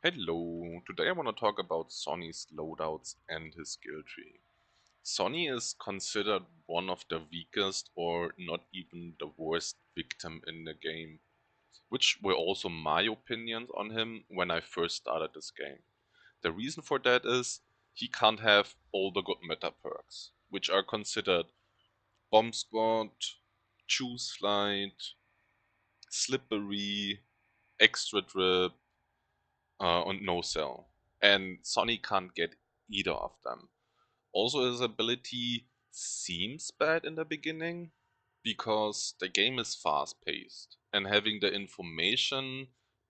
Hello, today I want to talk about Sonny's loadouts and his skill tree. Sonny is considered one of the weakest or not even the worst victim in the game, which were also my opinions on him when I first started this game. The reason for that is he can't have all the good meta perks, which are considered Bomb Squad, Choose Flight, Slippery, Extra Drip, and No Cell. And Sonny can't get either of them. Also, his ability seems bad in the beginning because the game is fast paced, and having the information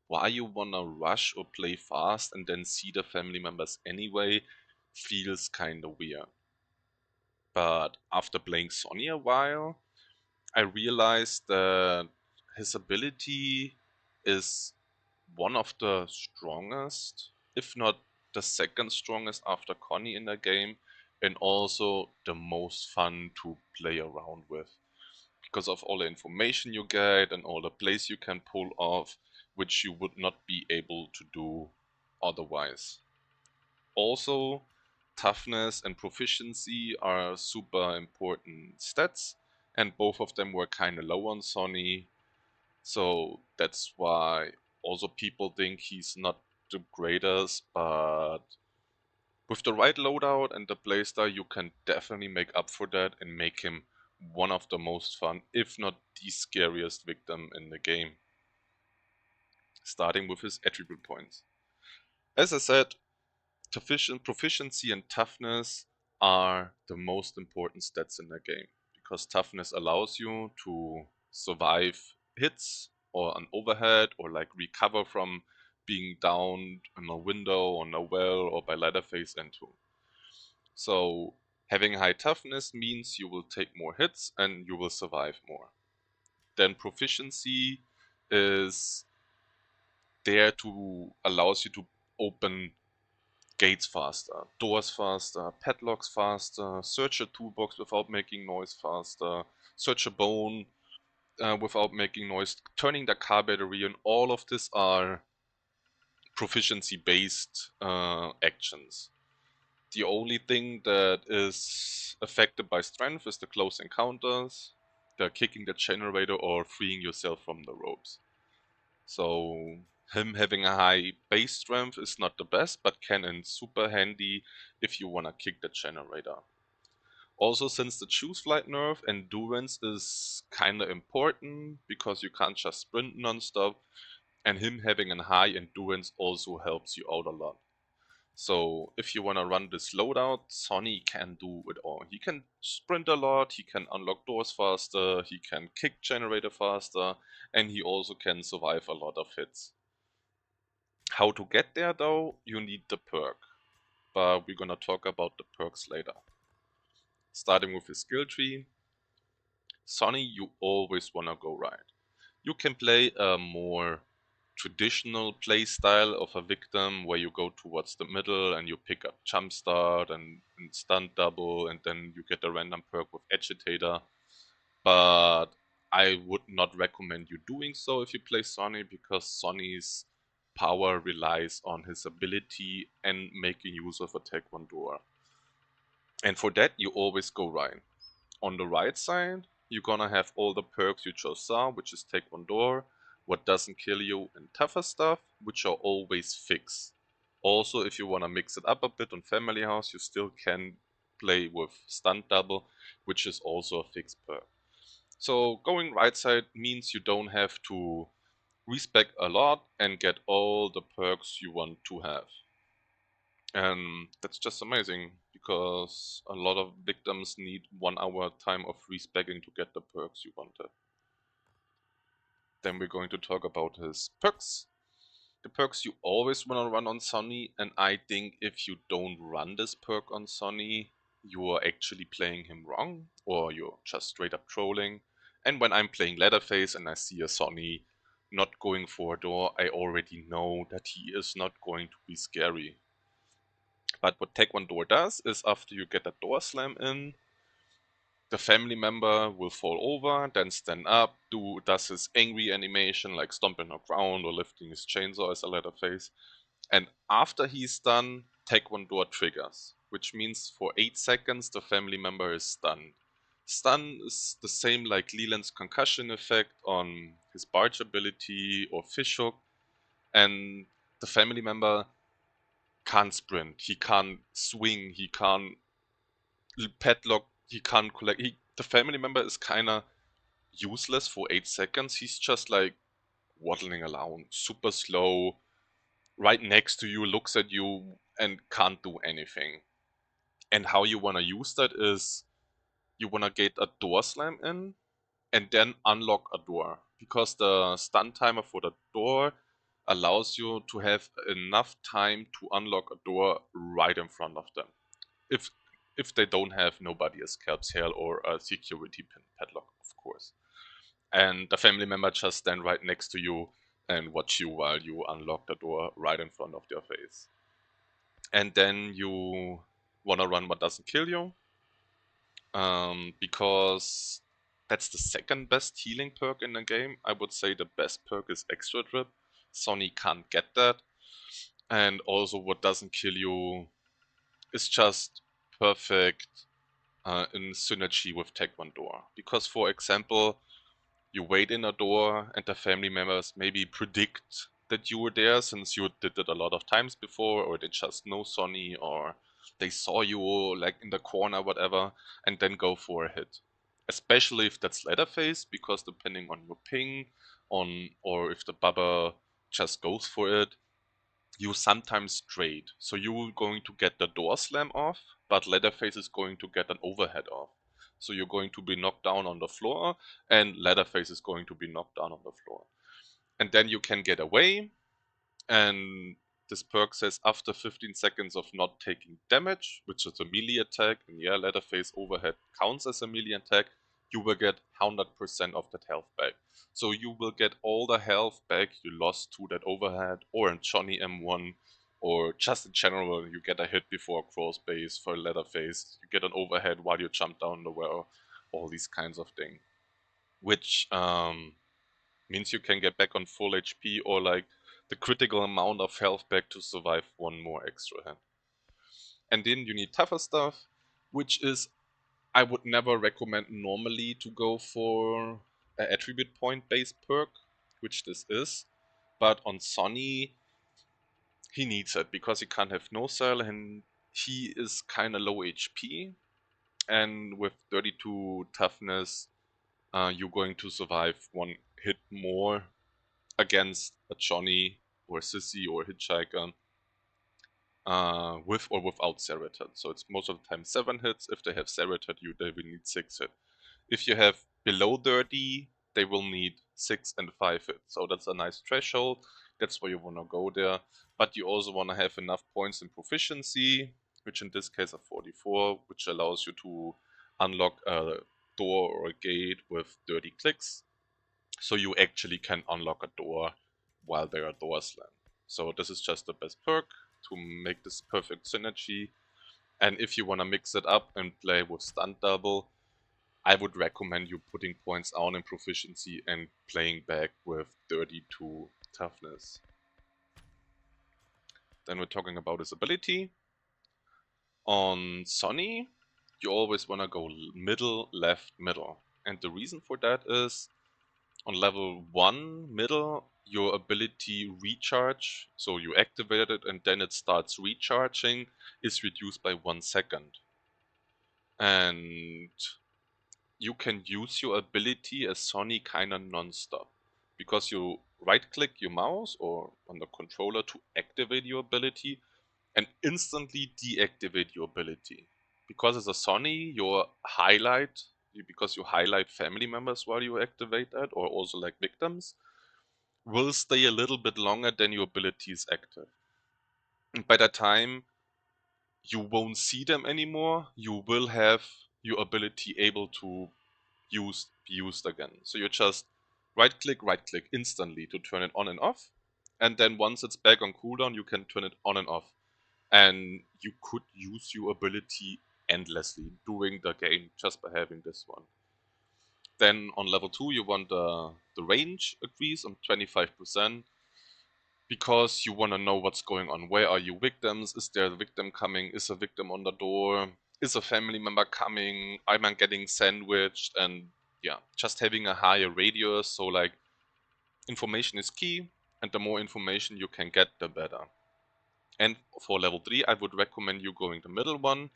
why you wanna rush or play fast and then see the family members anyway feels kinda weird. But after playing Sonny a while, I realized that his ability is one of the strongest, if not the second strongest after Connie in the game, and also the most fun to play around with because of all the information you get and all the plays you can pull off, which you would not be able to do otherwise. Also, toughness and proficiency are super important stats, and both of them were kind of low on Sonny, so that's why also people think he's not the greatest, but with the right loadout and the playstyle, you can definitely make up for that and make him one of the most fun, if not the scariest victim in the game. Starting with his attribute points. As I said, proficiency and toughness are the most important stats in the game because toughness allows you to survive hits or an overhead or like recover from being down in a window on a well or by Leatherface into. So having high toughness means you will take more hits and you will survive more. Then proficiency is there to allows you to open gates faster, doors faster, padlocks faster, search a toolbox without making noise faster, search a bone without making noise, turning the car battery, and all of this are proficiency based actions. The only thing that is affected by strength is the close encounters, the kicking the generator, or freeing yourself from the ropes. So him having a high base strength is not the best, but can end super handy if you wanna kick the generator. Also, since the choose flight nerf, endurance is kinda important because you can't just sprint non-stop, and him having a high endurance also helps you out a lot. So if you wanna run this loadout, Sonny can do it all. He can sprint a lot, he can unlock doors faster, he can kick generator faster, and he also can survive a lot of hits. How to get there though, you need the perk, but we're gonna talk about the perks later. Starting with his skill tree, Sonny you always wanna go right. You can play a more traditional play style of a victim where you go towards the middle and you pick up jump start and stunt double and then you get a random perk with agitator. But I would not recommend you doing so if you play Sonny because Sonny's power relies on his ability and making use of a taekwondo. And for that you always go right. On the right side, you're gonna have all the perks you just saw, which is taekwondo, what doesn't kill you, and tougher stuff, which are always fixed. Also, if you wanna mix it up a bit on Family House, you still can play with stunt double, which is also a fixed perk. So going right side means you don't have to respec a lot and get all the perks you want to have. And that's just amazing because a lot of victims need 1 hour time of respeccing to get the perks you wanted. Then we're going to talk about his perks. The perks you always want to run on Sonny, and I think if you don't run this perk on Sonny, you are actually playing him wrong, or you're just straight up trolling. And when I'm playing Leatherface and I see a Sonny not going for a door, I already know that he is not going to be scary. But what Taekwondo does is after you get a door slam in, the family member will fall over, then stand up, does his angry animation like stomping on the ground or lifting his chainsaw as a Leatherface, And after he's done, Taekwondo triggers, which means for 8 seconds the family member is stunned. Stun is the same like Leland's concussion effect on his barge ability or fishhook, and the family member can't sprint, he can't swing, he can't padlock, he can't collect. The family member is kind of useless for 8 seconds. He's just like waddling around, super slow, right next to you, looks at you, and can't do anything. And how you want to use that is you want to get a door slam in and then unlock a door. Because the stun timer for the door allows you to have enough time to unlock a door right in front of them. If if they don't have nobody escapes hell or a security pin padlock, of course. And the family member just stand right next to you and watch you while you unlock the door right in front of their face. And then you wanna run what doesn't kill you, because that's the second best healing perk in the game. I would say the best perk is Extra Drip. Sonny can't get that. And also what doesn't kill you is just perfect in synergy with Taekwondo. Because for example, you wait in a door and the family members maybe predict that you were there since you did it a lot of times before, or they just know Sonny, or they saw you like in the corner, whatever, and then go for a hit. Especially if that's Leatherface, because depending on your ping, on or if the Baba just goes for it, you sometimes trade. So you're going to get the door slam off, but Leatherface is going to get an overhead off. So you're going to be knocked down on the floor, and Leatherface is going to be knocked down on the floor. And then you can get away, and this perk says after 15 seconds of not taking damage, which is a melee attack, and yeah, Leatherface overhead counts as a melee attack, you will get 100% of that health back. So you will get all the health back you lost to that overhead, or in Johnny M1, or just in general, you get a hit before a cross base for Leatherface, you get an overhead while you jump down the well, all these kinds of things. Which means you can get back on full HP or like the critical amount of health back to survive one more extra hit. And then you need tougher stuff, which is I would never recommend normally to go for an attribute point based perk, which this is. But on Sonny, he needs it because he can't have no cell and he is kind of low HP. And with 32 toughness, you're going to survive one hit more against a Johnny or Sissy or Hitchhiker with or without Zeratin. So it's most of the time 7 hits. If they have Zeratin, they will need 6 hits. If you have below 30, they will need 6 and 5 hits. So that's a nice threshold. That's where you want to go there. But you also want to have enough points in proficiency, which in this case are 44, which allows you to unlock a door or a gate with 30 clicks. So you actually can unlock a door while there are doors slammed. So this is just the best perk to make this perfect synergy. And if you want to mix it up and play with stunt double, I would recommend you putting points down in proficiency and playing back with 32 toughness. Then we're talking about his ability. On Sonny, you always want to go middle, left, middle. And the reason for that is on level 1 middle, your ability recharge, so you activate it and then it starts recharging, is reduced by 1 second. And you can use your ability as Sonny kinda non-stop. Because you right click your mouse or on the controller to activate your ability and instantly deactivate your ability. Because as a Sonny, because you highlight family members while you activate that, or also like victims, will stay a little bit longer than your ability is active. And by that time, you won't see them anymore. You will have your ability able to be used again. So you just right click instantly to turn it on and off. And then once it's back on cooldown, you can turn it on and off. And you could use your ability endlessly during the game just by having this one. Then on level 2, you want the range increase on 25%. because you want to know what's going on. Where are you victims? Is there a victim coming? Is a victim on the door? Is a family member coming? Am I getting sandwiched? And yeah, just having a higher radius. So like information is key, and the more information you can get, the better. And for level 3, I would recommend you going the middle one,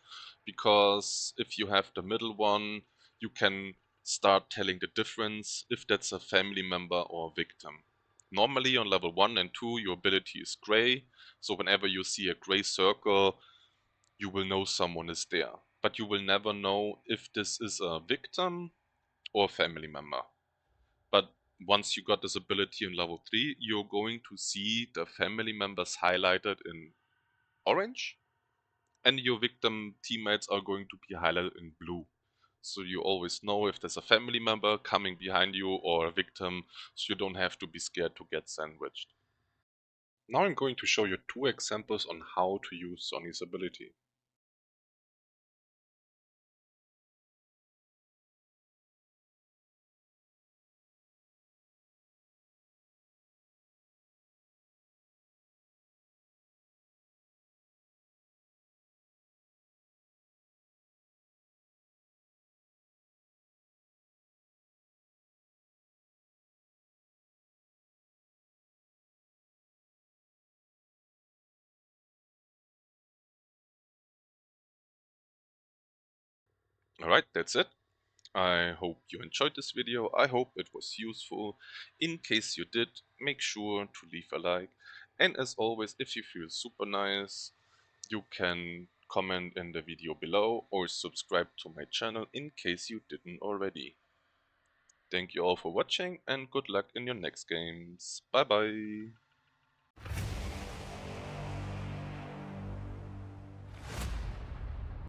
because if you have the middle one, you can start telling the difference if that's a family member or victim. Normally on level 1 and 2, your ability is gray, so whenever you see a gray circle, you will know someone is there. But you will never know if this is a victim or a family member. But once you got this ability in level 3, you're going to see the family members highlighted in orange, and your victim teammates are going to be highlighted in blue. So you always know if there's a family member coming behind you or a victim, so you don't have to be scared to get sandwiched. Now I'm going to show you 2 examples on how to use Sonny's ability. Alright, that's it. I hope you enjoyed this video. I hope it was useful. In case you did, make sure to leave a like. And as always, if you feel super nice, you can comment in the video below or subscribe to my channel in case you didn't already. Thank you all for watching and good luck in your next games. Bye bye.